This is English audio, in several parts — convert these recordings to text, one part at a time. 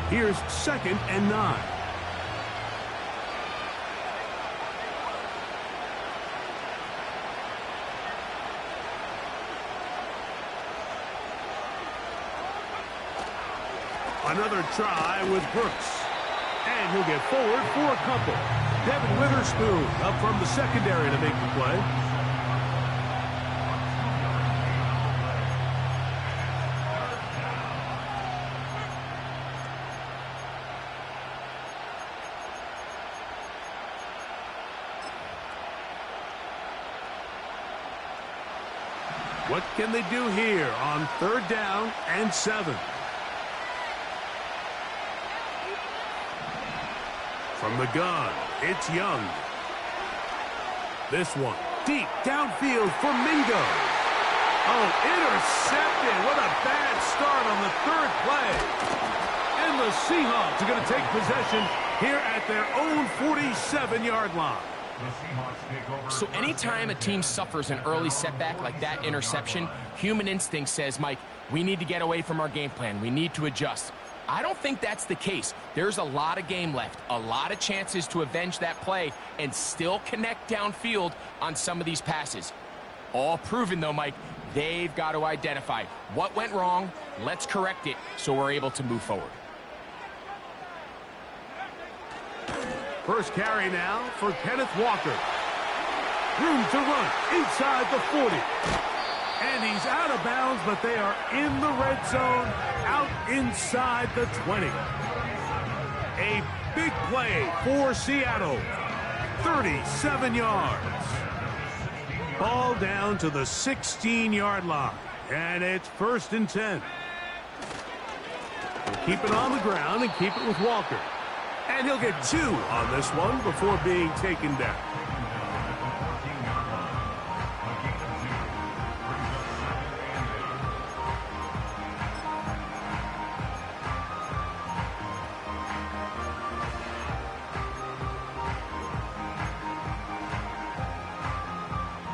Here's 2nd and 9. Another try with Brooks. And he'll get forward for a couple. Devin Witherspoon up from the secondary to make the play. What can they do here on 3rd down and 7? From the gun, it's Young. This one, deep downfield for Mingo. Oh, intercepted. What a bad start on the 3rd play. And the Seahawks are going to take possession here at their own 47-yard line. So anytime a team suffers an early setback like that interception, human instinct says, Mike, we need to get away from our game plan. We need to adjust. I don't think that's the case. There's a lot of game left, a lot of chances to avenge that play and still connect downfield on some of these passes. All proven, though, Mike, they've got to identify what went wrong, let's correct it so we're able to move forward. First carry now for Kenneth Walker. Room to run inside the 40. And he's out of bounds, but they are in the red zone, out inside the 20. A big play for Seattle. 37 yards. Ball down to the 16-yard line. And it's 1st and 10. We'll keep it on the ground and keep it with Walker. And he'll get 2 on this one before being taken down.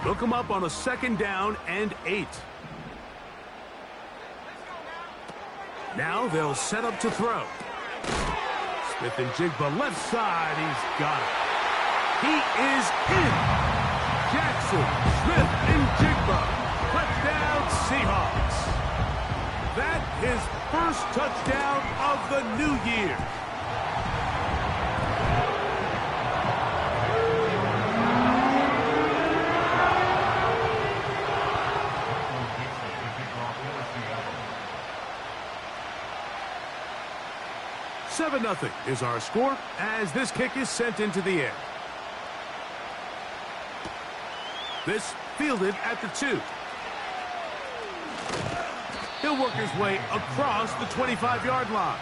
Look him up on a 2nd down and 8. Now they'll set up to throw. Smith and Jigba left side. He's got it. He is in. Jackson, Smith, and Jigba. Touchdown, Seahawks. That his first touchdown of the new year. Nothing is our score as this kick is sent into the air. This fielded at the 2. He'll work his way across the 25-yard line.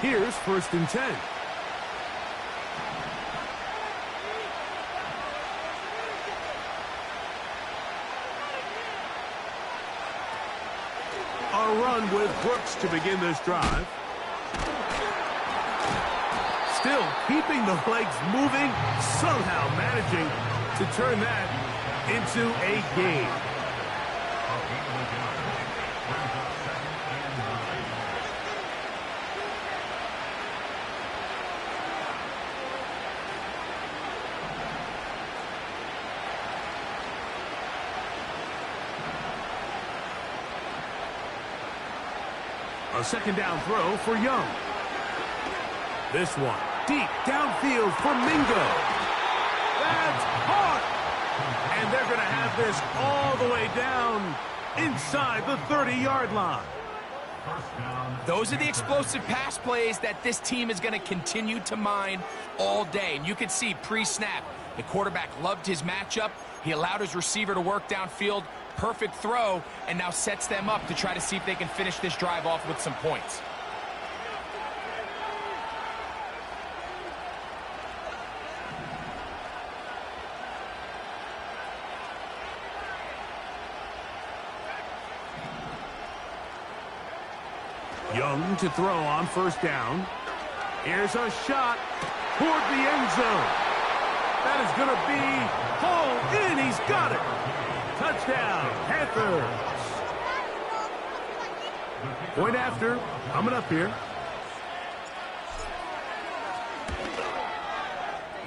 Here's 1st and 10. A run with Brooks to begin this drive. Still keeping the legs moving, somehow managing to turn that into a gain. A 2nd down throw for Young. This one, deep downfield for Mingo. That's hard. And they're going to have this all the way down inside the 30-yard line. Those are the explosive pass plays that this team is going to continue to mine all day. And you can see pre-snap, the quarterback loved his matchup. He allowed his receiver to work downfield. Perfect throw, and now sets them up to try to see if they can finish this drive off with some points. Young to throw on first down. Here's a shot toward the end zone. That is going to be hauled in. He's got it. Touchdown, Panthers. Point after, coming up here.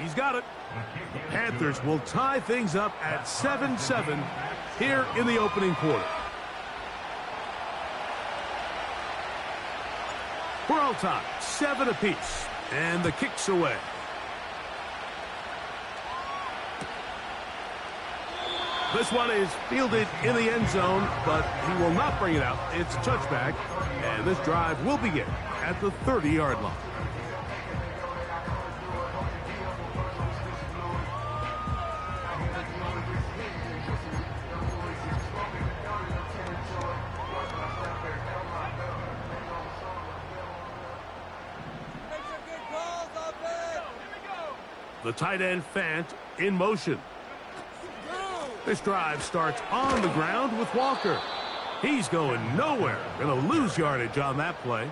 He's got it. The Panthers will tie things up at 7-7 here in the opening quarter. We're all tied, 7 apiece, and the kick's away. This one is fielded in the end zone, but he will not bring it out. It's a touchback, and this drive will begin at the 30-yard line. The tight end Fant in motion. This drive starts on the ground with Walker. He's going nowhere. Going to lose yardage on that play.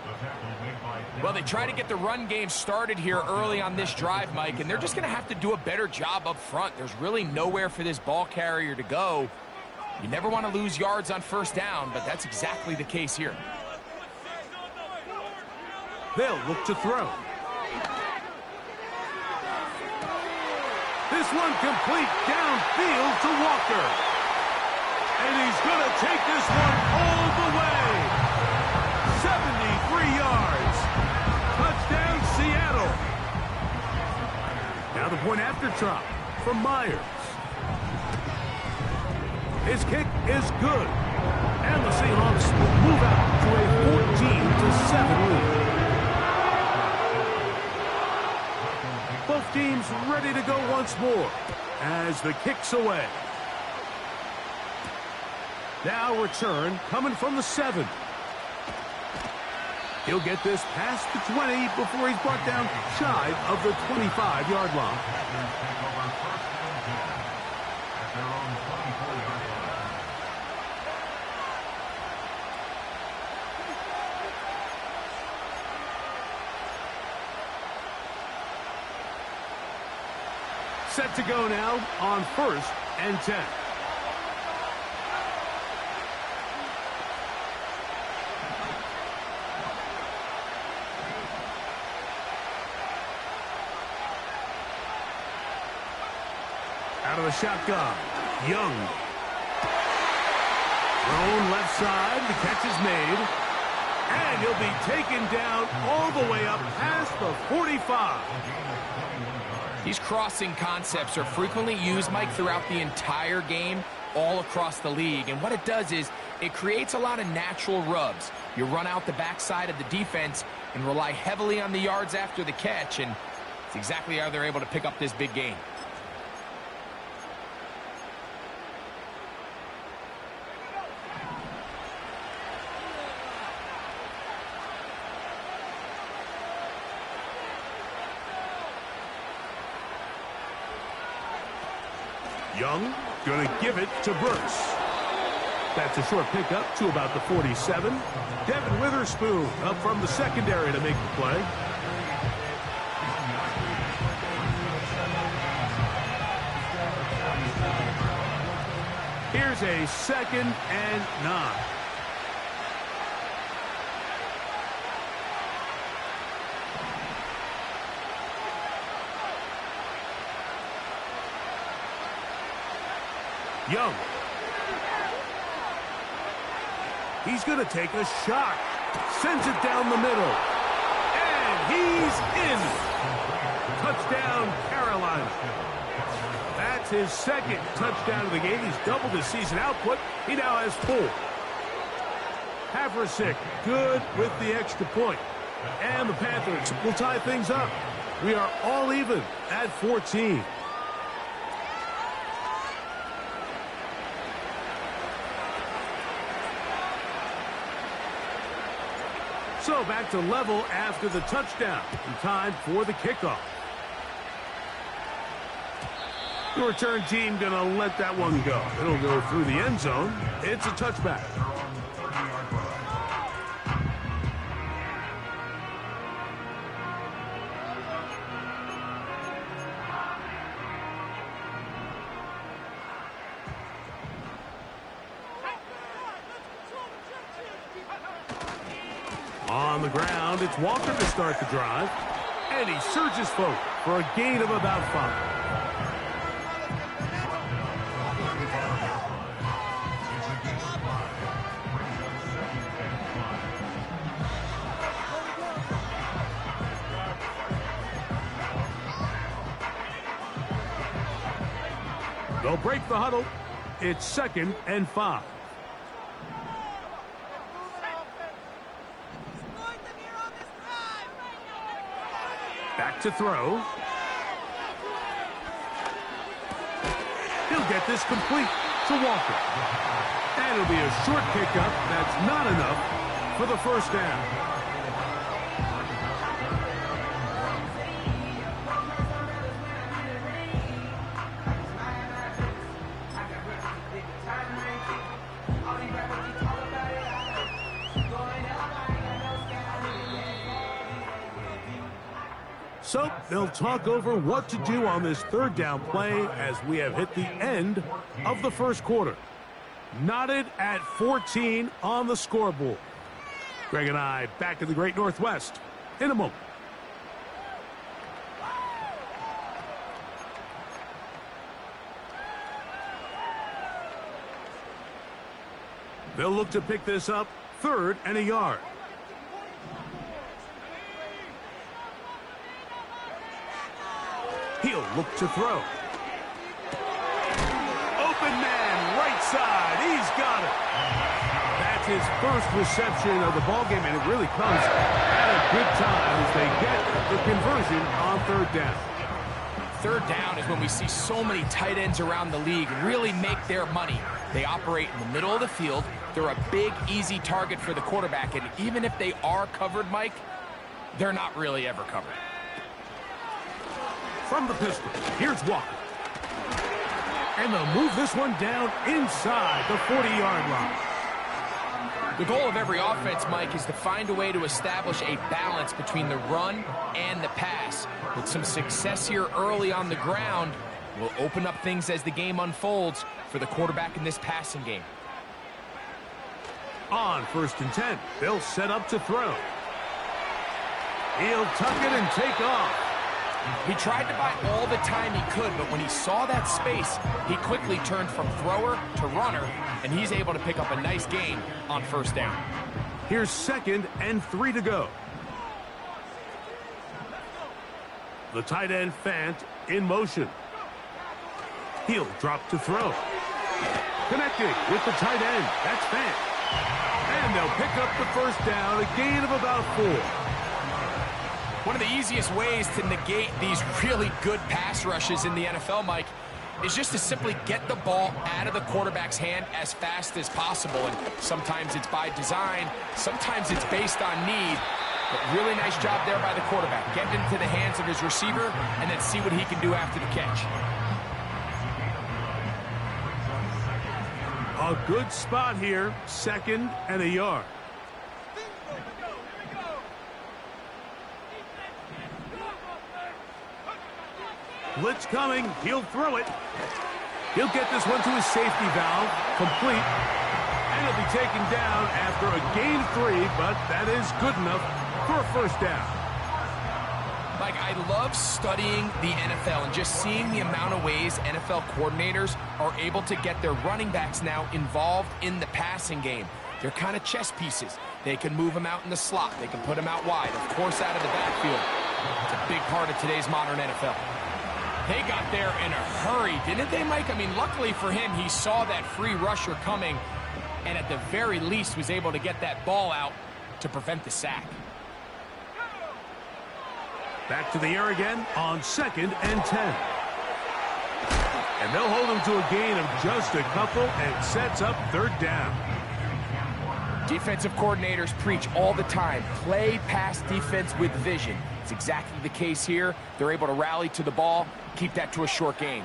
Well, they try to get the run game started here early on this drive, Mike, and they're just going to have to do a better job up front. There's really nowhere for this ball carrier to go. You never want to lose yards on first down, but that's exactly the case here. They'll look to throw. This one complete downfield to Walker. And he's going to take this one all the way. 73 yards. Touchdown, Seattle. Now the point after drop from Myers. His kick is good. And the Seahawks will move out to a 14-7 lead. Both teams ready to go once more as the kick's away. Now return coming from the 7. He'll get this past the 20 before he's brought down shy of the 25-yard line. Set to go now on 1st and 10. Out of the shotgun, Young. Thrown left side, the catch is made. And he'll be taken down all the way up past the 45. These crossing concepts are frequently used, Mike, throughout the entire game, all across the league. And what it does is it creates a lot of natural rubs. You run out the backside of the defense and rely heavily on the yards after the catch, and it's exactly how they're able to pick up this big gain. Young going to give it to Brooks. That's a short pickup to about the 47. Devin Witherspoon up from the secondary to make the play. Here's a 2nd and 9. Young. He's going to take a shot. Sends it down the middle. And he's in. Touchdown, Carolina. That's his 2nd touchdown of the game. He's doubled his season output. He now has 4. Haversick good with the extra point. And the Panthers will tie things up. We are all even at 14. So back to level after the touchdown. And time for the kickoff. The return team going to let that one go. It'll go through the end zone. It's a touchback. the ground. It's Walker to start the drive. And he surges forward for a gain of about 5. They'll break the huddle. It's 2nd and 5. Back to throw. He'll get this complete to Walker. And it'll be a short pickup. That's not enough for the first down. So they'll talk over what to do on this 3rd down play as we have hit the end of the first quarter. Knotted at 14 on the scoreboard. Greg and I back in the Great Northwest in a moment. They'll look to pick this up 3rd and a yard. He'll look to throw. Open man, right side. He's got it. That's his first reception of the ballgame, and it really comes at a good time as they get the conversion on 3rd down. 3rd down is when we see so many tight ends around the league really make their money. They operate in the middle of the field. They're a big, easy target for the quarterback, and even if they are covered, Mike, they're not really ever covered. From the pistol, here's Walker. And they'll move this one down inside the 40-yard line. The goal of every offense, Mike, is to find a way to establish a balance between the run and the pass. With some success here early on the ground, will open up things as the game unfolds for the quarterback in this passing game. On 1st and 10, they'll set up to throw. He'll tuck it and take off. He tried to buy all the time he could, but when he saw that space, he quickly turned from thrower to runner, and he's able to pick up a nice gain on 1st down. Here's 2nd and 3 to go. The tight end Fant in motion. He'll drop to throw. Connecting with the tight end. That's Fant. And they'll pick up the 1st down, a gain of about 4. One of the easiest ways to negate these really good pass rushes in the NFL, Mike, is just to simply get the ball out of the quarterback's hand as fast as possible. And sometimes it's by design, sometimes it's based on need. But really nice job there by the quarterback. Get it into the hands of his receiver and then see what he can do after the catch. A good spot here, 2nd and a yard. Blitz coming. He'll throw it. He'll get this one to his safety valve. Complete. And he'll be taken down after a gain of 3, but that is good enough for a 1st down. Mike, I love studying the NFL and just seeing the amount of ways NFL coordinators are able to get their running backs now involved in the passing game. They're kind of chess pieces. They can move them out in the slot. They can put them out wide, of course, out of the backfield. It's a big part of today's modern NFL. They got there in a hurry, didn't they, Mike? I mean, luckily for him, he saw that free rusher coming and at the very least was able to get that ball out to prevent the sack. Back to the air again on 2nd and 10. And they'll hold him to a gain of just a couple and sets up 3rd down. Defensive coordinators preach all the time, play pass defense with vision. It's exactly the case here. They're able to rally to the ball, keep that to a short gain.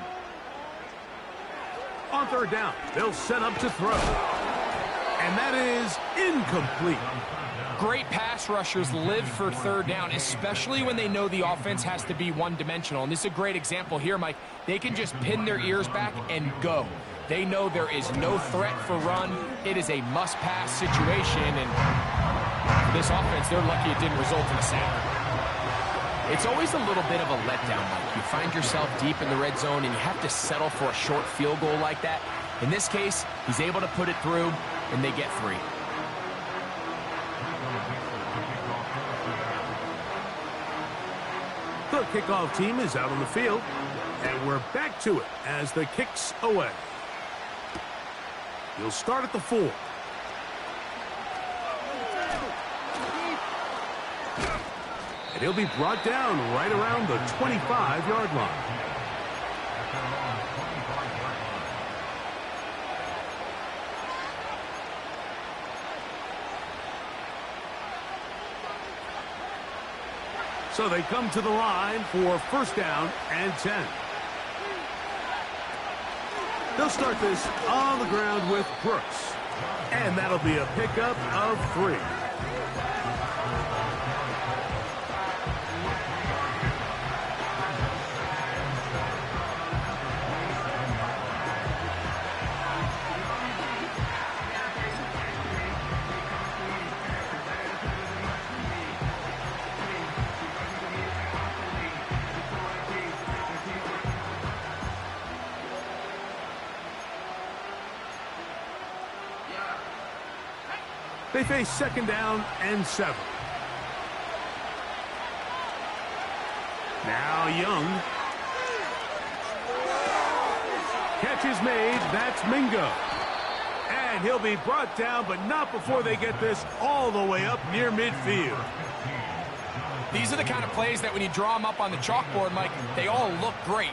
On 3rd down, they'll set up to throw. And that is incomplete. Great pass rushers live for 3rd down, especially when they know the offense has to be one-dimensional. And this is a great example here, Mike. They can just pin their ears back and go. They know there is no threat for run. It is a must-pass situation, and This offense, they're lucky it didn't result in a sack. It's always a little bit of a letdown, Mike. You find yourself deep in the red zone, and you have to settle for a short field goal like that. In this case, he's able to put it through, and they get 3. The kickoff team is out on the field, and we're back to it as the kick's away. He'll start at the 4. And he'll be brought down right around the 25-yard line. So they come to the line for first down and 10. They'll start this on the ground with Brooks. And that'll be a pickup of 3. They face second down and 7. Now Young. Catch is made. That's Mingo. And he'll be brought down, but not before they get this all the way up near midfield. These are the kind of plays that when you draw them up on the chalkboard, Mike, they all look great.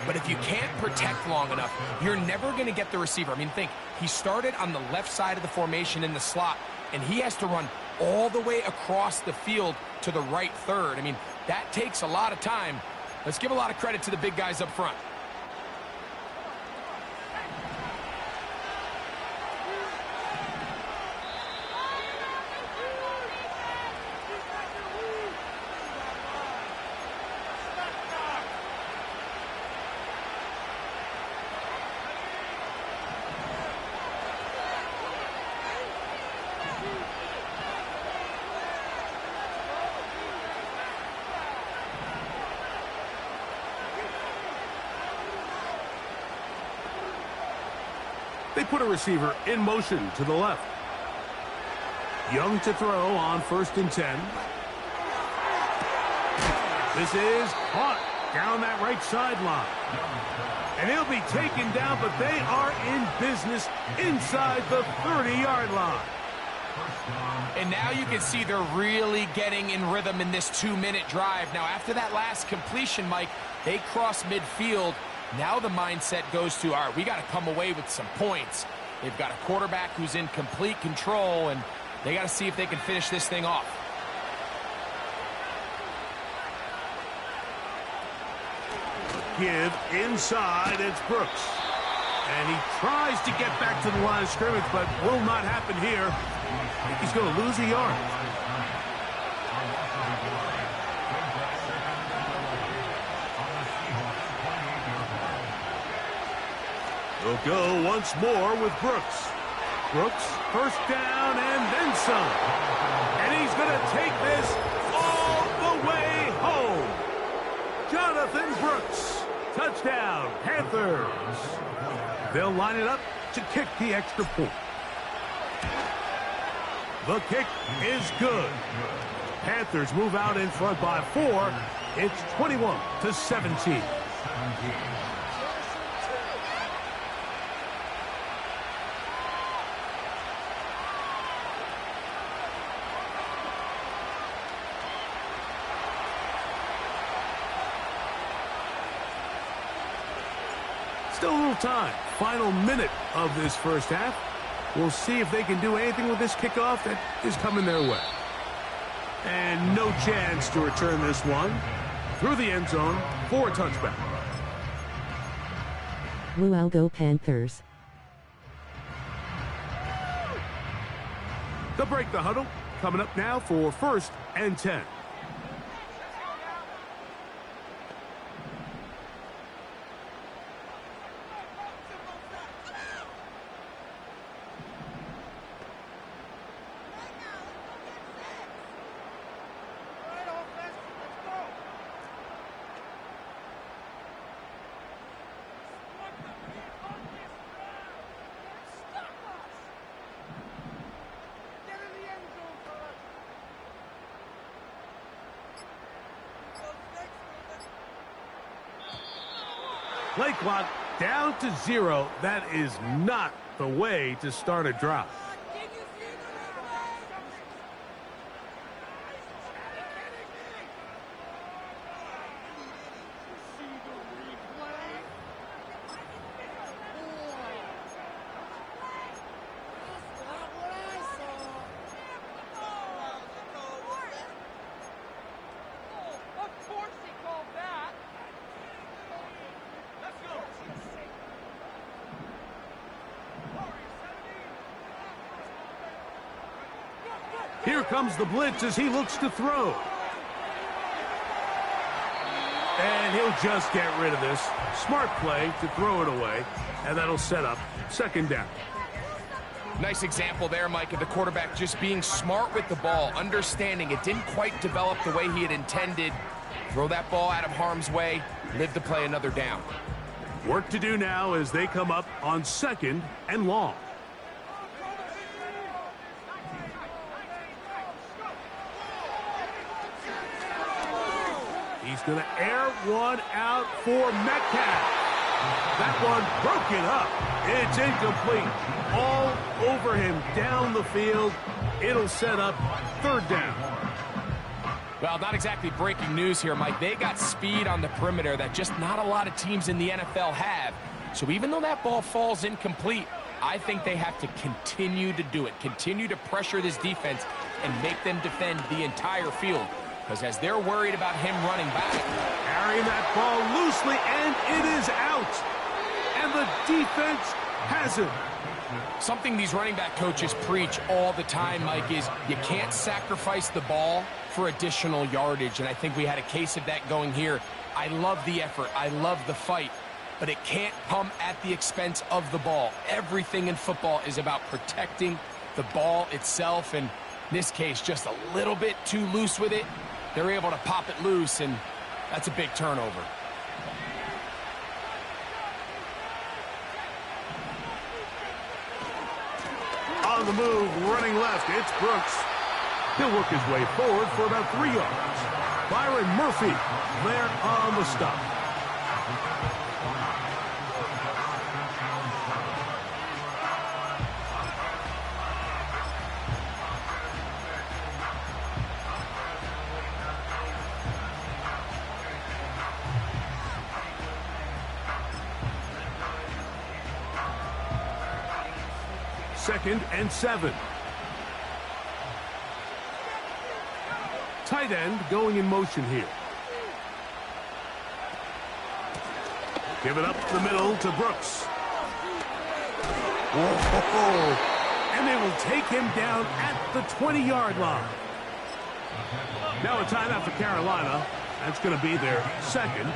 But if you can't protect long enough, you're never going to get the receiver. I mean, think, he started on the left side of the formation in the slot, and he has to run all the way across the field to the right third. I mean, that takes a lot of time. Let's give a lot of credit to the big guys up front. They put a receiver in motion to the left. Young to throw on first and 10. This is caught down that right sideline. And he'll be taken down, but they are in business inside the 30-yard line. And now you can see they're really getting in rhythm in this 2-minute drive. Now, after that last completion, Mike, they cross midfield. Now the mindset goes to, all right, we got to come away with some points. They've got a quarterback who's in complete control, and they got to see if they can finish this thing off. Give inside, it's Brooks. And he tries to get back to the line of scrimmage, but will not happen here. I think he's going to lose a yard. He'll go once more with Brooks. Brooks, first down and then some. And he's going to take this all the way home. Jonathan Brooks, touchdown, Panthers. They'll line it up to kick the extra point. The kick is good. Panthers move out in front by 4. It's 21-17. Still a little time. Final minute of this first half. We'll see if they can do anything with this kickoff that is coming their way. And no chance to return this one through the end zone for a touchback. Well, go Panthers. They'll break the huddle. Coming up now for first and 10. Play clock down to 0. That is not the way to start a drive. Here comes the blitz as he looks to throw. And he'll just get rid of this. Smart play to throw it away, and that'll set up second down. Nice example there, Mike, of the quarterback just being smart with the ball, understanding it didn't quite develop the way he had intended. Throw that ball out of harm's way, live to play another down. Work to do now as they come up on 2nd and long. He's going to air one out for Metcalf. That one broken up. It's incomplete. All over him down the field. It'll set up 3rd down. Well, not exactly breaking news here, Mike. They got speed on the perimeter that just not a lot of teams in the NFL have. So even though that ball falls incomplete, I think they have to continue to do it. Continue to pressure this defense and make them defend the entire field. Because as they're worried about him running back. Carrying that ball loosely, and it is out. And the defense has it. Something these running back coaches preach all the time, Mike, is you can't sacrifice the ball for additional yardage. And I think we had a case of that going here. I love the effort. I love the fight. But it can't come at the expense of the ball. Everything in football is about protecting the ball itself. And in this case, just a little bit too loose with it. They're able to pop it loose, and that's a big turnover. On the move, running left, it's Brooks. He'll work his way forward for about 3 yards. Byron Murphy there on the stop. Second and 7. Tight end going in motion here. Give it up the middle to Brooks. Whoa. And they will take him down at the 20-yard line. Now a timeout for Carolina. That's going to be their 2nd,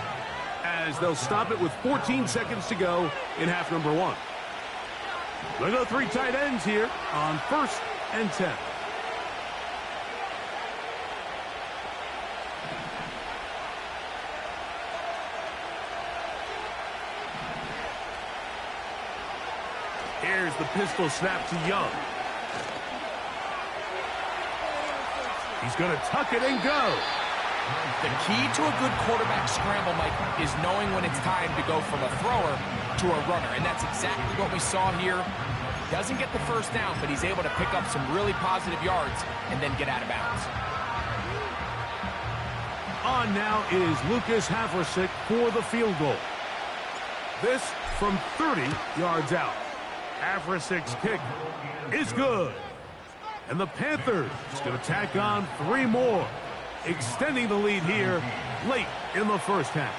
as they'll stop it with 14 seconds to go in half number 1. We'll go 3 tight ends here on 1st and 10. Here's the pistol snap to Young. He's going to tuck it and go. The key to a good quarterback scramble, Mike, is knowing when it's time to go from a thrower to a runner. And that's exactly what we saw here. Doesn't get the first down, but he's able to pick up some really positive yards and then get out of bounds. On now is Lucas Haversick for the field goal. This from 30 yards out. Haversick's kick is good. And the Panthers going to tack on 3 more, extending the lead here late in the first half.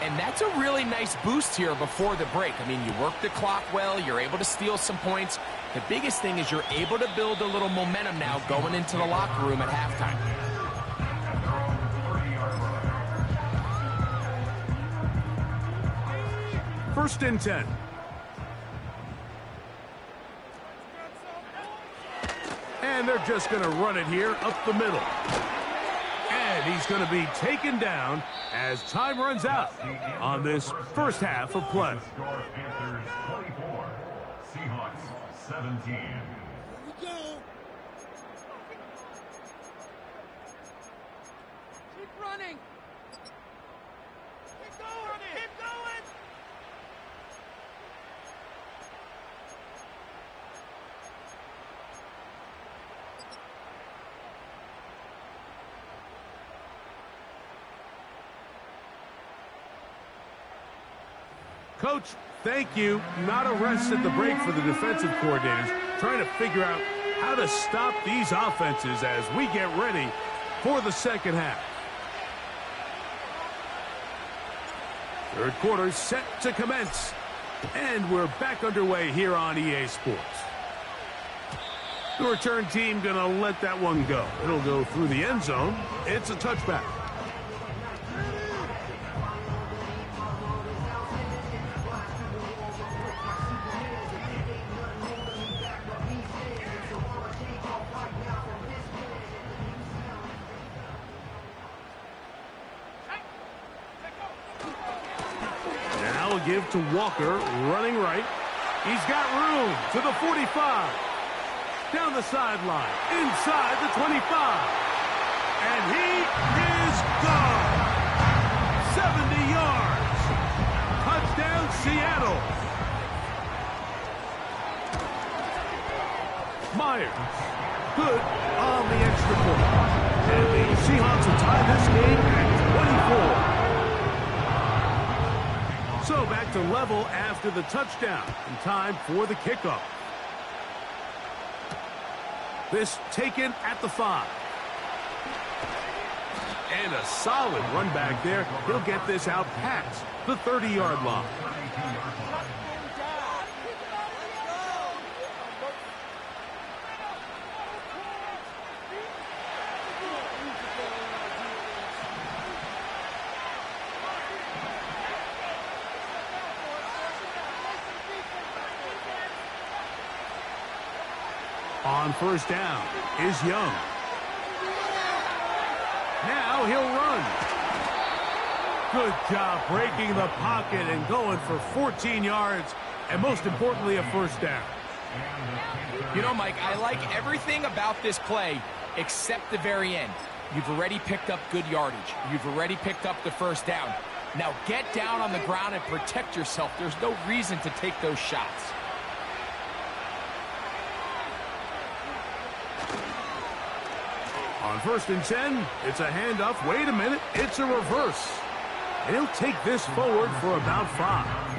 And that's a really nice boost here before the break. I mean, you work the clock well, you're able to steal some points. The biggest thing is you're able to build a little momentum now going into the locker room at halftime. First and 10. And they're just going to run it here up the middle. And he's going to be taken down as time runs out on this first half of play. Panthers 24, Seahawks 17. Keep running. Keep going. Keep going. Coach, thank you. Not a rest at the break for the defensive coordinators, trying to figure out how to stop these offenses as we get ready for the second half. Third quarter set to commence. And we're back underway here on EA Sports. The return team going to let that one go. It'll go through the end zone. It's a touchback. Now give to Walker, running right. He's got room to the 45. Down the sideline, inside the 25. And he is gone. 70 yards. Touchdown, Seattle. Myers, good on the extra point. And the Seahawks will tie this game at 24. So back to level after the touchdown. And time for the kickoff. This taken at the 5. And a solid run back there. He'll get this out past the 30-yard line. On first down is Young. Now he'll run. Good job breaking the pocket and going for 14 yards, and most importantly, a first down. You know, Mike, I like everything about this play except the very end. You've already picked up good yardage. You've already picked up the first down. Now get down on the ground and protect yourself. There's no reason to take those shots. On first and 10, it's a handoff. Wait a minute, it's a reverse. And he'll take this forward for about 5.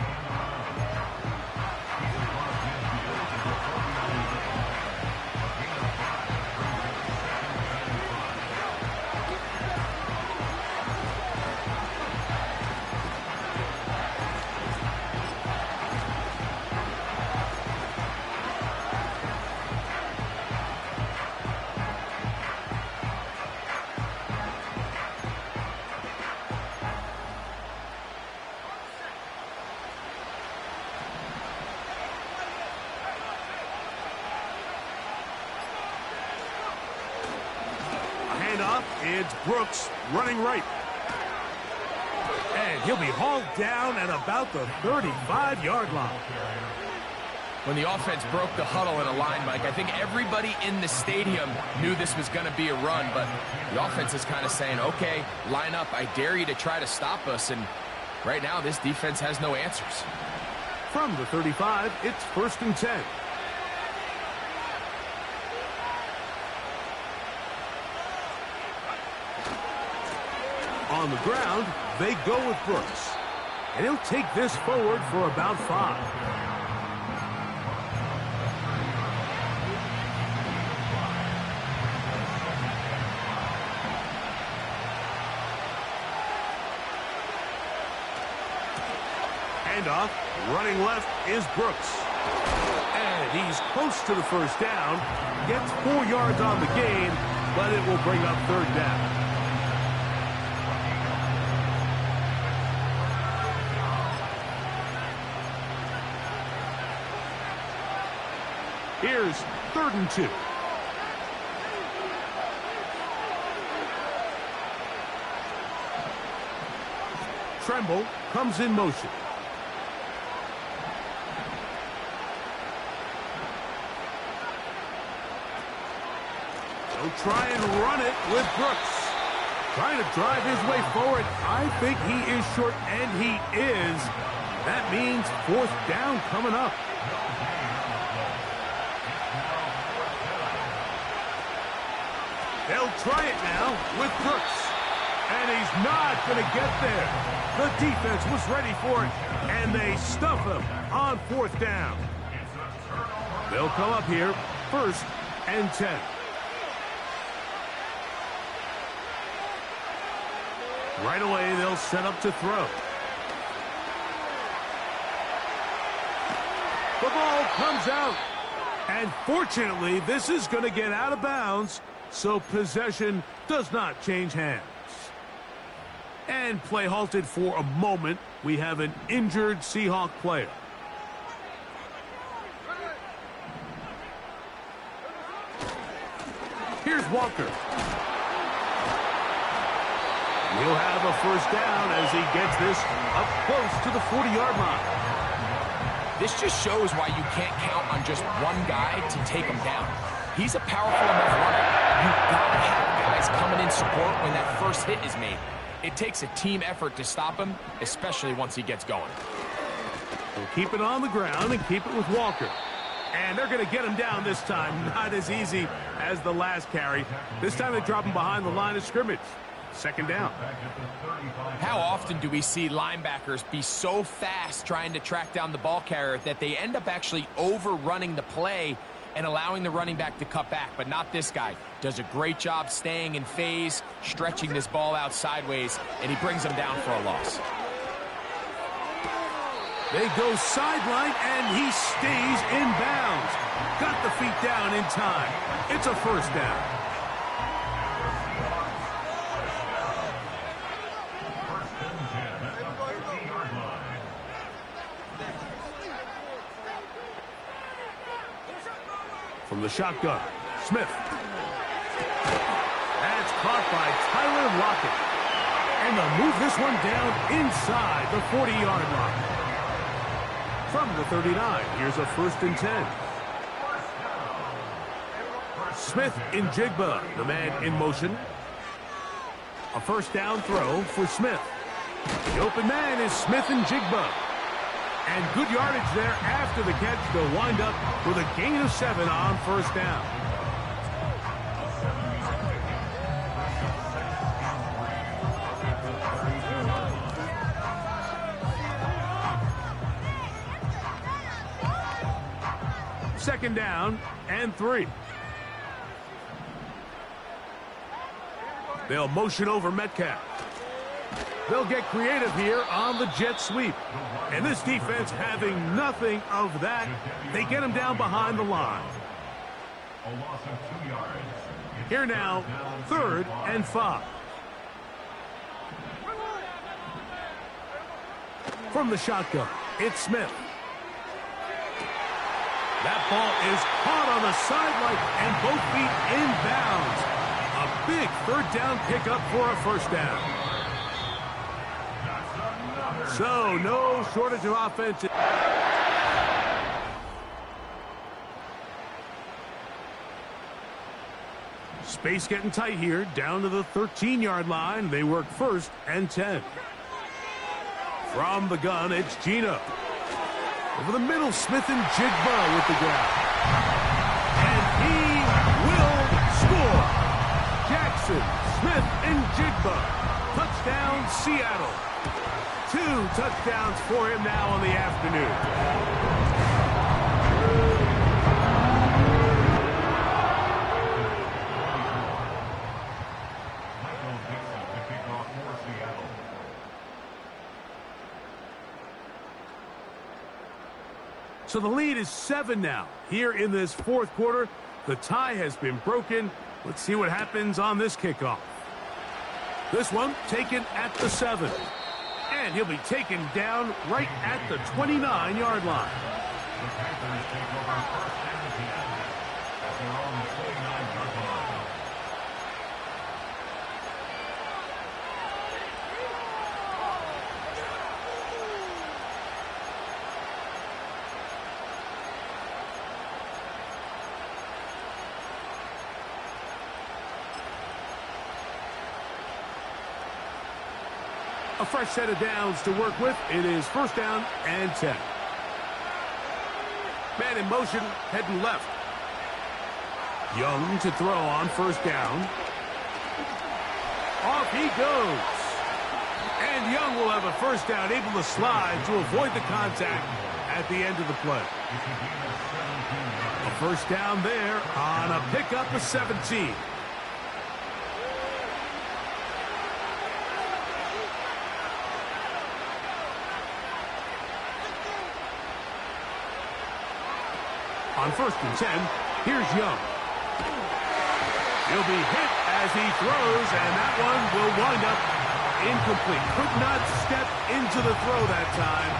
It's Brooks running right. And he'll be hauled down at about the 35-yard line. When the offense broke the huddle in a line, Mike, I think everybody in the stadium knew this was going to be a run, but the offense is kind of saying, okay, line up. I dare you to try to stop us, and right now this defense has no answers. From the 35, it's first and 10. On the ground, they go with Brooks. And he'll take this forward for about 5. Handoff, running left is Brooks. And he's close to the first down. Gets 4 yards on the gain, but it will bring up third down. Here's 3rd and 2. Tremble comes in motion. He'll try and run it with Brooks. Trying to drive his way forward. I think he is short, and he is. That means 4th down coming up. They'll try it now with Brooks. And he's is not going to get there. The defense was ready for it, and they stuff him on 4th down. They'll come up here, 1st and 10. Right away, they'll set up to throw. The ball comes out. And fortunately, this is going to get out of bounds, so possession does not change hands. And play halted for a moment. We have an injured Seahawk player. Here's Walker. He'll have a 1st down as he gets this up close to the 40-yard line. This just shows why you can't count on just one guy to take him down. He's a powerful enough runner. You've got to have guys coming in support when that first hit is made. It takes a team effort to stop him, especially once he gets going. We'll keep it on the ground and keep it with Walker. And they're going to get him down this time. Not as easy as the last carry. This time they drop him behind the line of scrimmage. 2nd down. How often do we see linebackers be so fast trying to track down the ball carrier that they end up actually overrunning the play and allowing the running back to cut back? But not this guy. Does a great job staying in phase, stretching this ball out sideways, and he brings them down for a loss. They go sideline, and he stays in bounds. Got the feet down in time. It's a 1st down. From the shotgun, Smith. That's caught by Tyler Lockett. And they'll move this one down inside the 40-yard line. From the 39, here's a 1st and 10. Smith in Jigba, the man in motion. A 1st down throw for Smith. The open man is Smith and Jigba. And good yardage there after the catch. They'll wind up with a gain of 7 on 1st down. Second down and 3. They'll motion over Metcalf. They'll get creative here on the jet sweep. And this defense having nothing of that. They get him down behind the line. A loss of 2 yards. Here now, 3rd and 5. From the shotgun, it's Smith. That ball is caught on the sideline and both feet inbounds. A big 3rd down pickup for a 1st down. So, no shortage of offense. Space getting tight here, down to the 13-yard line. They work 1st and 10. From the gun, it's Gino. Over the middle, Smith and Jigba with the grab. And he will score. Jackson, Smith, and Jigba. Touchdown, Seattle. 2 touchdowns for him now on the afternoon. So the lead is 7 now. Here in this 4th quarter, the tie has been broken. Let's see what happens on this kickoff. This one taken at the 7. And he'll be taken down right at the 29-yard line. The Panthers take over 1st and 10 at their own 29-yard line. A fresh set of downs to work with. It is 1st down and 10. Man in motion, heading left. Young to throw on 1st down. Off he goes. And Young will have a first down, able to slide to avoid the contact at the end of the play. A first down there on a pickup of 17. On 1st and 10, here's Young. He'll be hit as he throws, and that one will wind up incomplete. Could not step into the throw that time.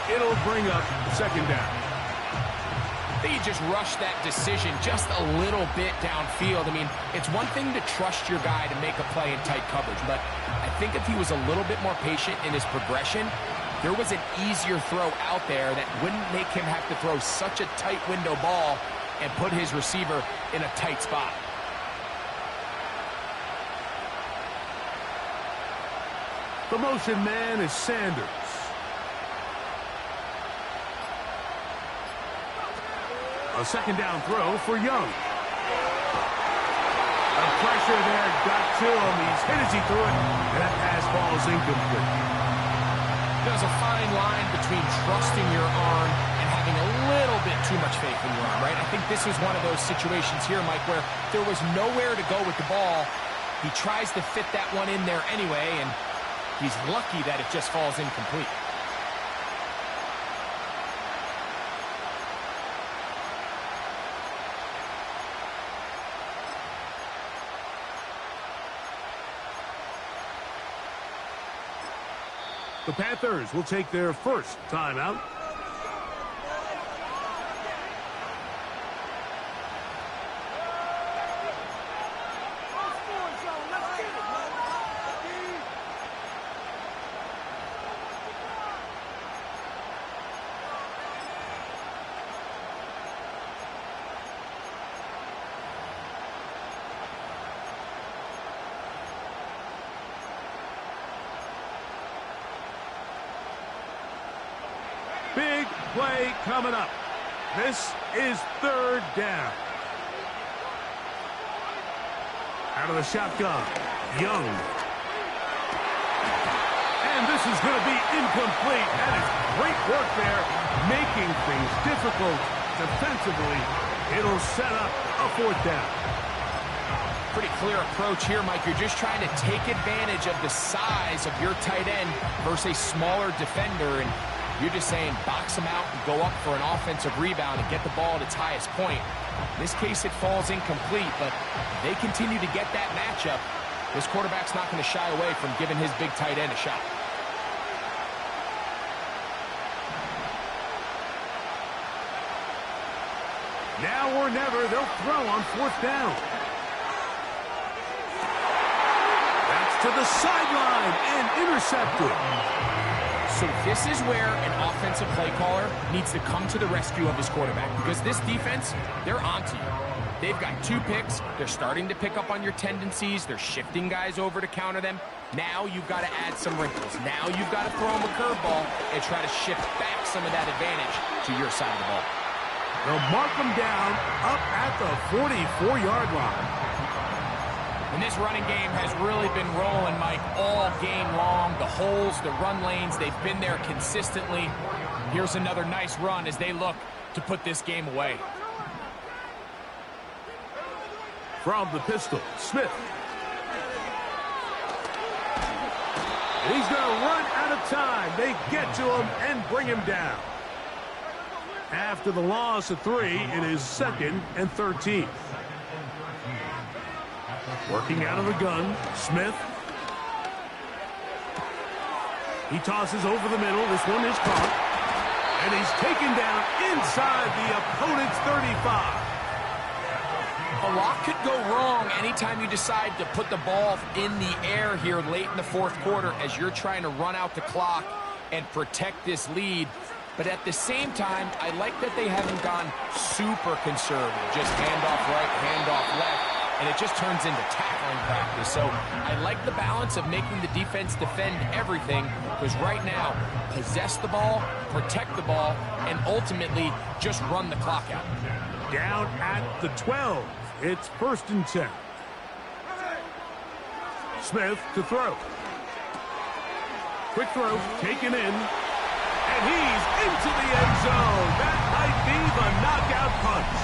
It'll bring up 2nd down. I think he just rushed that decision just a little bit downfield. I mean, it's one thing to trust your guy to make a play in tight coverage, but I think if he was a little bit more patient in his progression, there was an easier throw out there that wouldn't make him have to throw such a tight window ball and put his receiver in a tight spot. The motion man is Sanders. A 2nd down throw for Young. The pressure there got to him. He's hit as he threw it, and that pass falls incomplete. There's a fine line between trusting your arm and having a little bit too much faith in your arm, right? I think this is one of those situations here, Mike, where there was nowhere to go with the ball. He tries to fit that one in there anyway, and he's lucky that it just falls incomplete. The Panthers will take their first timeout. Big play coming up. This is 3rd down. Out of the shotgun, Young. And this is going to be incomplete. That is great work there, making things difficult defensively. It'll set up a 4th down. Pretty clear approach here, Mike. You're just trying to take advantage of the size of your tight end versus a smaller defender, and you're just saying box him out and go up for an offensive rebound and get the ball at its highest point. In this case, it falls incomplete, but they continue to get that matchup. This quarterback's not going to shy away from giving his big tight end a shot. Now or never, they'll throw on 4th down. That's to the sideline and intercepted. So this is where an offensive play caller needs to come to the rescue of his quarterback, because this defense, they're onto you. They've got 2 picks. They're starting to pick up on your tendencies. They're shifting guys over to counter them. Now you've got to add some wrinkles. Now you've got to throw them a curveball and try to shift back some of that advantage to your side of the ball. They'll mark them down up at the 44-yard line. And this running game has really been rolling, Mike, all game long. The holes, the run lanes, they've been there consistently. Here's another nice run as they look to put this game away. From the pistol, Smith. And he's going to run out of time. They get to him and bring him down. After the loss of 3, it is 2nd and 13. Working out of the gun, Smith. He tosses over the middle. This one is caught. And he's taken down inside the opponent's 35. A lot could go wrong anytime you decide to put the ball in the air here late in the 4th quarter as you're trying to run out the clock and protect this lead. But at the same time, I like that they haven't gone super conservative. Just handoff right, handoff left, and it just turns into tackling practice. So I like the balance of making the defense defend everything, because right now, possess the ball, protect the ball, and ultimately just run the clock out. Down at the 12. It's 1st and 10. Smith to throw. Quick throw, taken in. And he's into the end zone. That might be the knockout punch.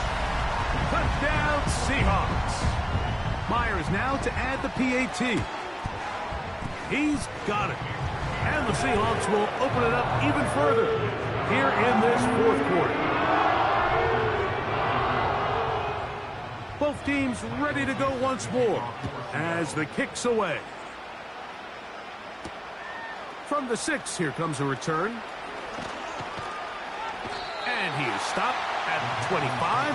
Touchdown, Seahawks. Myers now to add the PAT. He's got it. And the Seahawks will open it up even further here in this fourth quarter. Both teams ready to go once more as the kick's away. From the 6, here comes a return. And he is stopped at the 25.